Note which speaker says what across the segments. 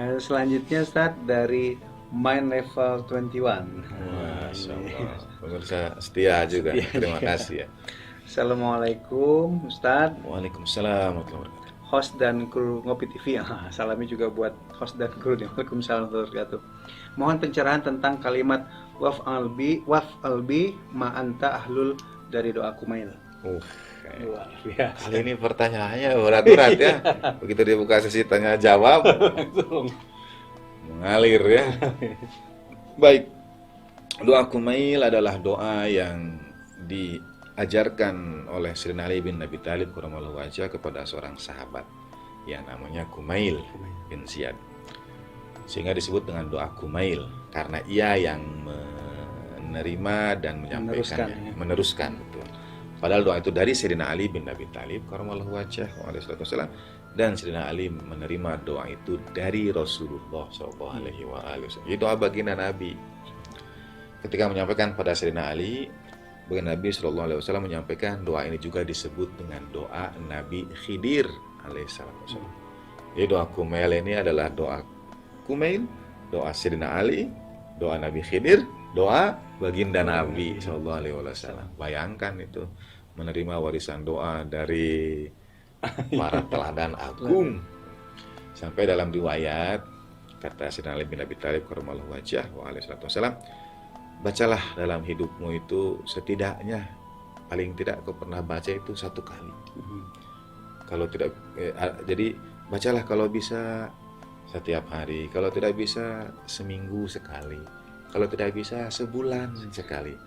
Speaker 1: Selanjutnya Ustaz dari Mind Level 21.
Speaker 2: Masya Allah. Pemirsa setia juga.
Speaker 1: Setia
Speaker 2: Terima
Speaker 1: juga.
Speaker 2: kasih ya.
Speaker 1: Assalamualaikum Ustaz,
Speaker 2: Waalaikumsalam warahmatullahi wabarakatuh.
Speaker 1: host dan kru Ngopi TV. Salamnya juga buat host dan kru. Waalaikumsalam warahmatullahi wabarakatuh. Mohon pencerahan tentang kalimat waf albi ma anta ahlul dari doa Kumail. Luar biasa.
Speaker 2: Kali ini pertanyaannya berat-berat ya. Begitu dibuka sesi tanya jawab, mengalir ya. Baik. Doa Kumail adalah doa yang diajarkan oleh Sayyidina Ali bin Abi Thalib karramallahu wajhah kepada seorang sahabat yang namanya Kumail bin Ziyad. Sehingga disebut dengan doa Kumail karena ia yang menerima dan menyampaikannya, meneruskan betul. Padahal doa itu dari Sayyidina Ali bin Abi Thalib karramallahu wajhah wasallam, dan Sayyidina Ali menerima doa itu dari Rasulullah sallallahu alaihi wasallam. Itu doa baginda Nabi. Ketika menyampaikan pada Sayyidina Ali, baginda Nabi sallallahu alaihi wasallam menyampaikan doa ini juga disebut dengan doa Nabi Khidir alaihissalam. Jadi doa Kumail ini adalah doa Kumail, doa Sayyidina Ali, doa Nabi Khidir, doa baginda Nabi sallallahu alaihi wasallam. Bayangkan itu menerima warisan doa dari para teladan agung. Sampai dalam riwayat kata Sayyidina Ali bin Abi Thalib karramallahu wajhah wa alaihi wasallam, bacalah dalam hidupmu itu setidaknya paling tidak kau pernah baca itu satu kali. Kalau tidak jadi bacalah kalau bisa setiap hari, kalau tidak bisa seminggu sekali, kalau tidak bisa sebulan sekali,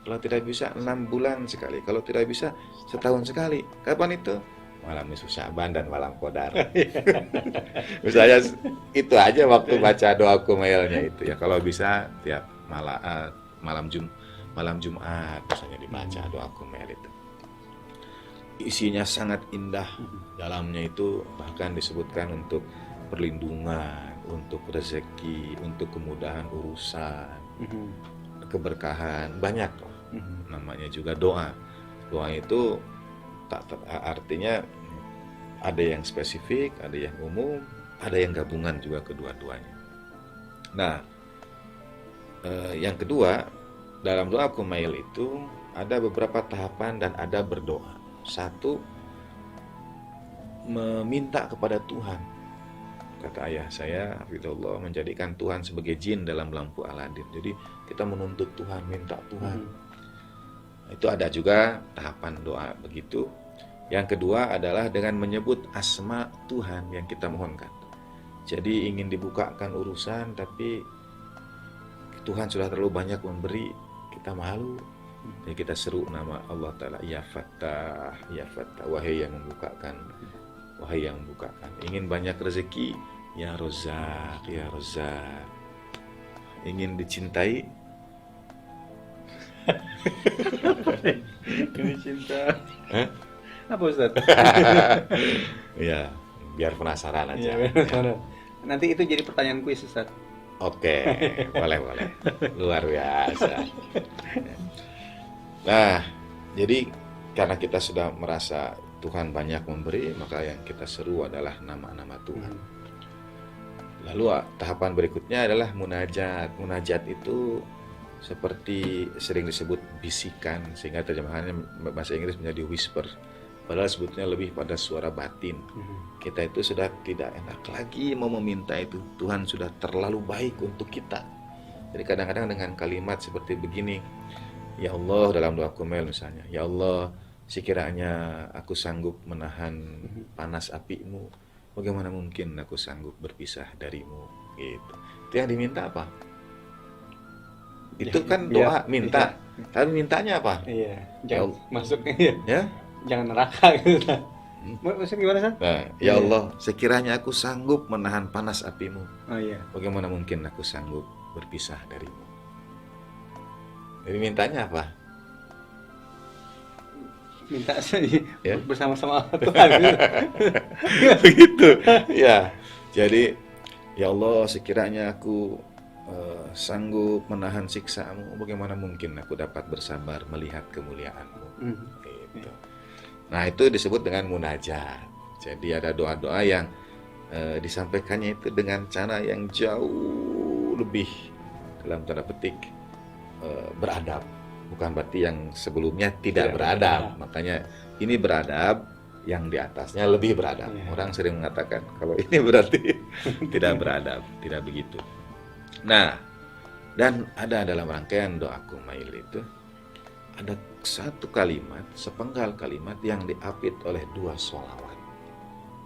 Speaker 2: kalau tidak bisa 6 bulan sekali, kalau tidak bisa setahun sekali. Kapan itu? Malam nisfu Sya'ban dan malam Qadar. Misalnya itu aja waktu baca doa Kumailnya itu ya. Kalau bisa tiap malam Jumat misalnya dibaca doa Kumail itu. Isinya sangat indah. Dalamnya itu bahkan disebutkan untuk perlindungan, untuk rezeki, untuk kemudahan urusan, keberkahan, banyak lah. Namanya juga doa. Doa itu artinya ada yang spesifik, ada yang umum, ada yang gabungan juga kedua-duanya. Nah, yang kedua, dalam doa Kumail itu ada beberapa tahapan dan ada berdoa. Satu, meminta kepada Tuhan. Kata ayah saya, hafizahullah, menjadikan Tuhan sebagai jin dalam lampu Aladin. Jadi kita menuntut Tuhan, minta Tuhan. Itu ada juga tahapan doa begitu. Yang kedua adalah dengan menyebut asma Tuhan yang kita mohonkan. Jadi ingin dibukakan urusan tapi Tuhan sudah terlalu banyak memberi, kita malu. Jadi kita seru nama Allah Ta'ala, Ya Fattah, Ya Fattah, wahai yang membukakan, wahai yang membukakan. Ingin banyak rezeki, Ya Rozak, Ya Rozak. Ingin dicintai,
Speaker 1: Ini cinta. Apa Ustaz?
Speaker 2: ya biar penasaran aja.
Speaker 1: Nanti itu jadi pertanyaan kuis Ustaz.
Speaker 2: Oke, boleh. Luar biasa. Nah, jadi karena kita sudah merasa Tuhan banyak memberi, maka yang kita seru adalah nama-nama Tuhan. Lalu tahapan berikutnya adalah munajat. Munajat itu seperti sering disebut bisikan, sehingga terjemahannya bahasa Inggris menjadi whisper. Padahal sebetulnya lebih pada suara batin. Kita itu sudah tidak enak lagi mau meminta itu. Tuhan sudah terlalu baik untuk kita. Jadi kadang-kadang dengan kalimat seperti begini, Ya Allah, dalam doa Kumail misalnya, Ya Allah, sekiranya aku sanggup menahan panas apimu, bagaimana mungkin aku sanggup berpisah darimu? Gitu. Itu yang diminta apa? Itu kan doa, minta. Tapi mintanya apa?
Speaker 1: Iya, jangan masuknya
Speaker 2: ya.
Speaker 1: Jangan neraka gitu. Maksudnya gimana San?
Speaker 2: Nah, Ya Allah, sekiranya aku sanggup menahan panas apimu,
Speaker 1: Oh iya.
Speaker 2: bagaimana mungkin aku sanggup berpisah darimu? Jadi mintanya apa?
Speaker 1: Minta
Speaker 2: Ya?
Speaker 1: bersama-sama Tuhan.
Speaker 2: Begitu. Ya. Jadi, Ya Allah, sekiranya aku sanggup menahan siksamu, bagaimana mungkin aku dapat bersabar melihat kemuliaanmu? Gitu. Nah, itu disebut dengan munajat. Jadi ada doa-doa yang disampaikannya itu dengan cara yang jauh lebih dalam tanda petik beradab. Bukan berarti yang sebelumnya tidak beradab. Makanya ini beradab, yang di atasnya lebih beradab. Orang sering mengatakan kalau ini berarti tidak beradab, tidak begitu. Nah, dan ada dalam rangkaian doa Kumail itu ada satu kalimat, sepenggal kalimat yang diapit oleh 2 sholawat.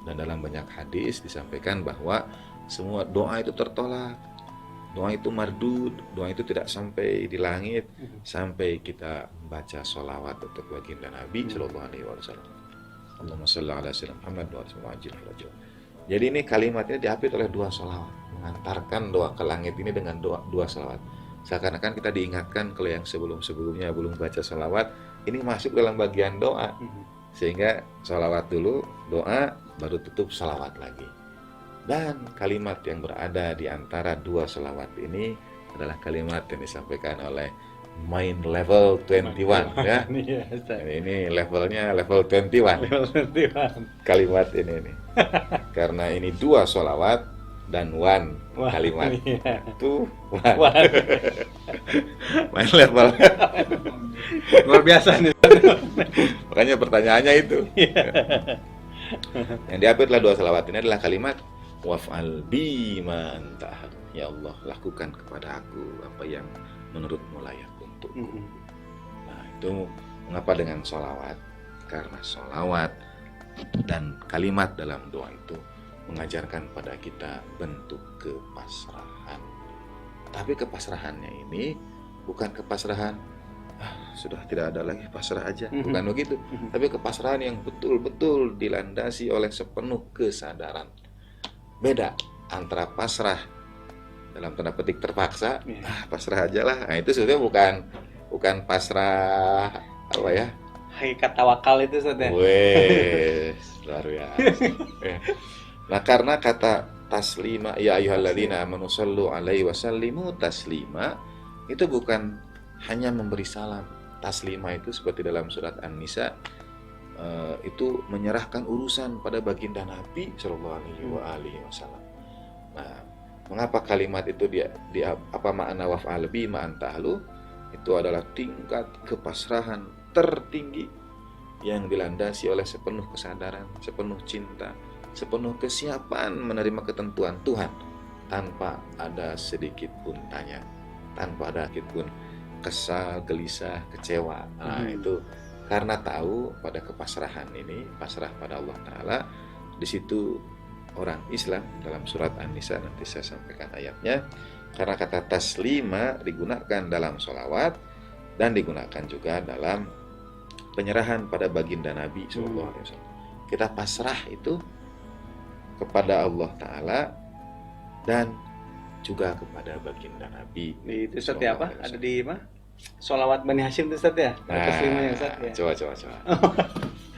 Speaker 2: Dan dalam banyak hadis disampaikan bahwa semua doa itu tertolak, doa itu mardud, doa itu tidak sampai di langit sampai kita baca sholawat untuk baginda Nabi Sallallahu Alaihi Wasallam. Allahumma sholli ala sayyidina Muhammad wa ala. Jadi ini kalimat ini diapit oleh 2 sholawat, mengantarkan doa ke langit ini dengan 2 sholawat. Seakan-akan kita diingatkan kalau yang sebelum-sebelumnya belum baca sholawat, ini masuk dalam bagian doa. Sehingga sholawat dulu, doa, baru tutup sholawat lagi. Dan kalimat yang berada di antara 2 sholawat ini adalah kalimat yang disampaikan oleh main level 21 ya. Ini levelnya level 21. Kalimat ini nih. Karena ini 2 sholawat dan 1 kalimat. Itu 1. Main level.
Speaker 1: Luar biasa nih.
Speaker 2: Makanya pertanyaannya itu. Yang diapitlah 2 sholawat ini adalah kalimat waf'al bi ma anta. Ya Allah, lakukan kepada aku apa yang menurutmu layak untukku. Nah, itu mengapa dengan sholawat? Karena sholawat dan kalimat dalam doa itu mengajarkan pada kita bentuk kepasrahan. Tapi kepasrahannya ini bukan kepasrahan sudah tidak ada lagi, pasrah aja, bukan begitu. Tapi kepasrahan yang betul-betul dilandasi oleh sepenuh kesadaran. Beda antara pasrah dalam tanda petik terpaksa, pasrah aja lah. Nah, itu sebetulnya bukan pasrah apa ya?
Speaker 1: Hakikat tawakal itu saudara.
Speaker 2: Wes, luar biasa. Nah, karena kata taslima, ya ayyuhalladzina amanu shallu alaihi wasallimu taslima, itu bukan hanya memberi salam. Taslima itu seperti dalam surat An-Nisa, itu menyerahkan urusan pada baginda Nabi Sallallahu Alaihi Wasallam. Nah, mengapa kalimat itu dia apa makna waf'al bi ma anta ahlu? Itu adalah tingkat kepasrahan tertinggi yang dilandasi oleh sepenuh kesadaran, sepenuh cinta, sepenuh kesiapan menerima ketentuan Tuhan tanpa ada sedikit pun tanya, tanpa ada sedikit pun kesal, gelisah, kecewa. Nah, itu karena tahu pada kepasrahan ini, pasrah pada Allah Ta'ala. Di situ orang Islam dalam surat An-Nisa, nanti saya sampaikan ayatnya, karena kata taslima digunakan dalam sholawat dan digunakan juga dalam penyerahan pada baginda Nabi SAW. Kita pasrah itu kepada Allah Ta'ala dan juga kepada baginda Nabi.
Speaker 1: Itu Ustaz ya apa? Ada di mana? Sholawat Bani Hashim itu Ustaz ya?
Speaker 2: Nah, coba.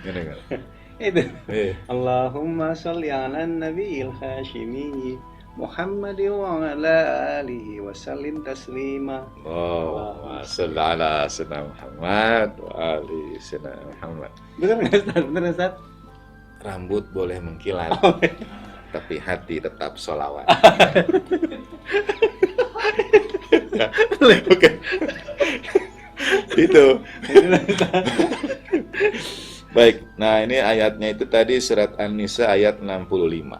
Speaker 2: Gini.
Speaker 1: Itu. Allahumma sholli ala nabiyil hashimi Muhammad wa ala alihi wa sallim taslima.
Speaker 2: Allahumma sholli ala sayyidina Muhammad wa ali sayyidina Muhammad.
Speaker 1: Benar Ustaz? Benar Ustaz?
Speaker 2: Rambut boleh mengkilat, tapi hati tetap sholawat. Oke. Itu. Baik, nah ini ayatnya itu tadi surat An-Nisa ayat 65.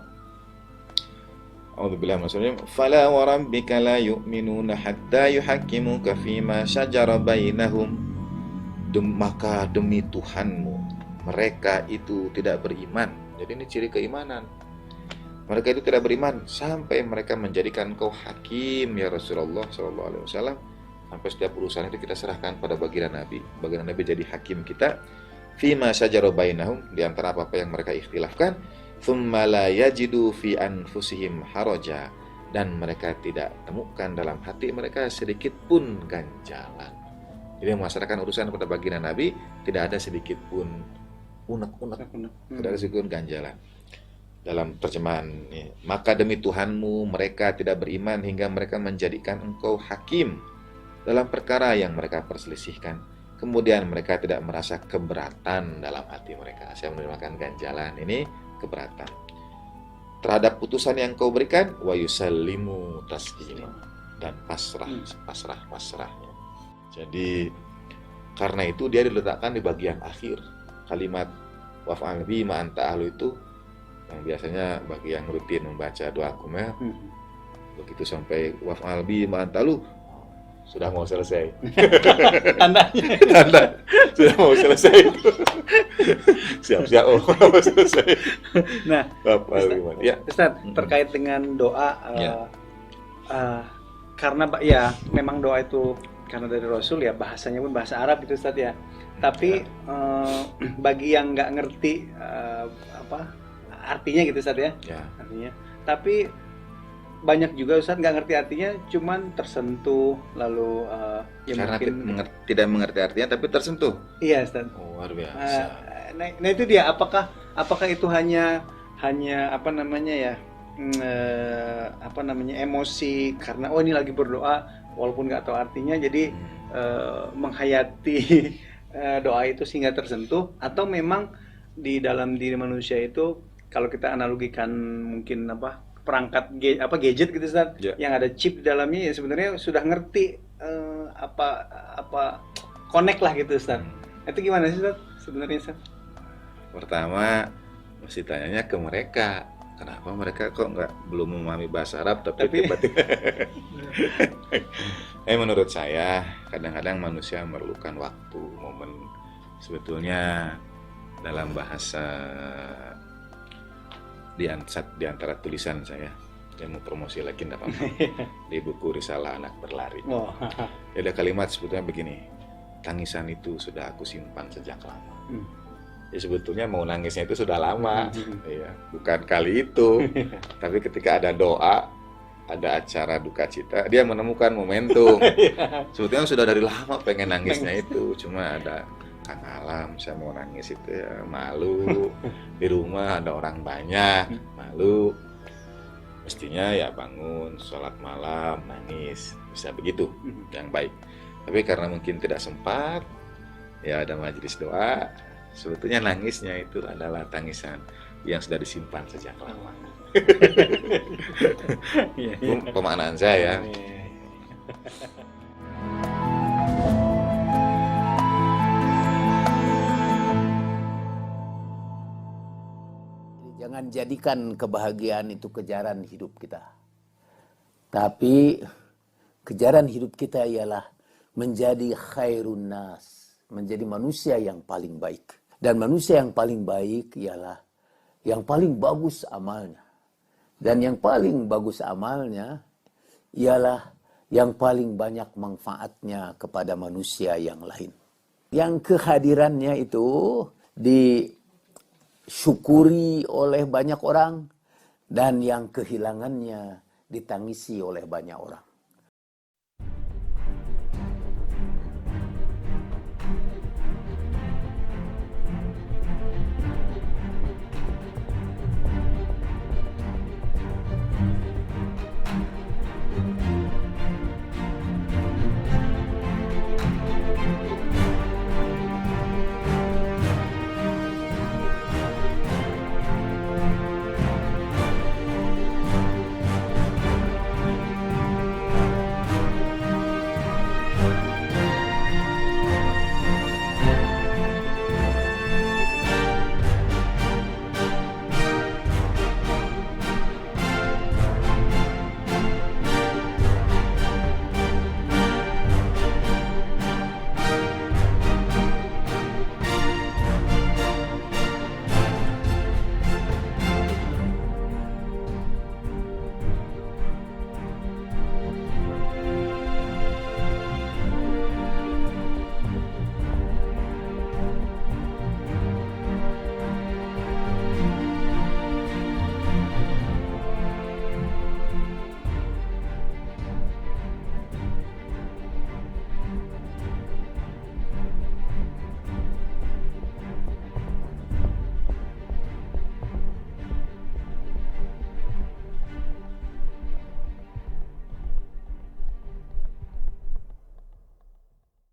Speaker 2: A'udzubillahi minasyaitonir rajim. Fala wa rabbika la yu'minuna hatta yuhaqqimuka fima shajara bainahum. Maka demi Tuhanmu, mereka itu tidak beriman. Jadi ini ciri keimanan. Mereka itu tidak beriman sampai mereka menjadikan kau hakim ya Rasulullah SAW. Sampai setiap urusan itu kita serahkan pada baginda Nabi. Baginda Nabi jadi hakim kita. Fima syajara bainahum, di antara apa-apa yang mereka ikhtilafkan. Tsumma la yajidu fi anfusihim haraja, dan mereka tidak temukan dalam hati mereka sedikit pun ganjalan. Jadi memasrahkan urusan pada baginda Nabi, tidak ada sedikit pun unek-unek, tidak ada sedikit pun ganjalan. Dalam terjemahan ini, maka demi Tuhanmu mereka tidak beriman hingga mereka menjadikan engkau hakim dalam perkara yang mereka perselisihkan. Kemudian mereka tidak merasa keberatan dalam hati mereka. Saya menerima ganjalan ini keberatan. terhadap putusan yang kau berikan, wa yusallimu taslima, dan pasrahnya. Jadi karena itu dia diletakkan di bagian akhir. Kalimat waf'al bi ma anta ahlu itu yang biasanya bagi yang rutin membaca doa kumail, begitu sampai waf'al bi ma anta ahlu sudah mau selesai. Tanda sudah mau selesai itu. Siap-siap mau selesai.
Speaker 1: Nah,
Speaker 2: Ustaz,
Speaker 1: terkait dengan doa, karena memang doa itu karena dari Rasul ya, bahasanya pun bahasa Arab itu Ustaz ya. Tapi bagi yang nggak ngerti artinya gitu Ustaz ya. Artinya. Tapi banyak juga Ustaz nggak ngerti artinya, cuman tersentuh lalu
Speaker 2: karena
Speaker 1: mungkin
Speaker 2: tidak mengerti artinya tapi tersentuh.
Speaker 1: Iya Ustaz.
Speaker 2: Oh, luar biasa.
Speaker 1: Nah itu dia, apakah itu hanya emosi karena ini lagi berdoa walaupun nggak tahu artinya, jadi menghayati doa itu sehingga tersentuh, atau memang di dalam diri manusia itu kalau kita analogikan mungkin perangkat gadget gitu Ustaz, yang ada chip di dalamnya, ya sebenarnya sudah ngerti connect lah gitu Ustaz. Itu gimana sih Ustaz sebenarnya Ustaz?
Speaker 2: Pertama mesti tanyanya ke mereka, kenapa mereka kok belum memahami bahasa Arab tapi tiba-tiba. Menurut saya kadang-kadang manusia memerlukan waktu, momen. Sebetulnya dalam bahasa di antara tulisan saya yang mau promosi lagi enggak apa-apa, di buku Risalah Anak Berlari. Ada kalimat sebetulnya begini, tangisan itu sudah aku simpan sejak lama. Ya sebetulnya mau nangisnya itu sudah lama, ya, bukan kali itu. Tapi ketika ada doa, ada acara duka cita, dia menemukan momentum. Sebetulnya sudah dari lama pengen nangisnya itu, cuma ada Kang Alam, saya mau nangis itu ya malu. Di rumah ada orang banyak, malu. Mestinya ya bangun, sholat malam, nangis, bisa begitu, yang baik. Tapi karena mungkin tidak sempat, ya ada majelis doa. Sebetulnya nangisnya itu adalah tangisan yang sudah disimpan sejak lama. Pemaknaan saya.
Speaker 3: Jangan jadikan kebahagiaan itu kejaran hidup kita. Tapi kejaran hidup kita ialah menjadi khairun nas, menjadi manusia yang paling baik. Dan manusia yang paling baik ialah yang paling bagus amalnya. Dan yang paling bagus amalnya ialah yang paling banyak manfaatnya kepada manusia yang lain. Yang kehadirannya itu disyukuri oleh banyak orang, dan yang kehilangannya ditangisi oleh banyak orang.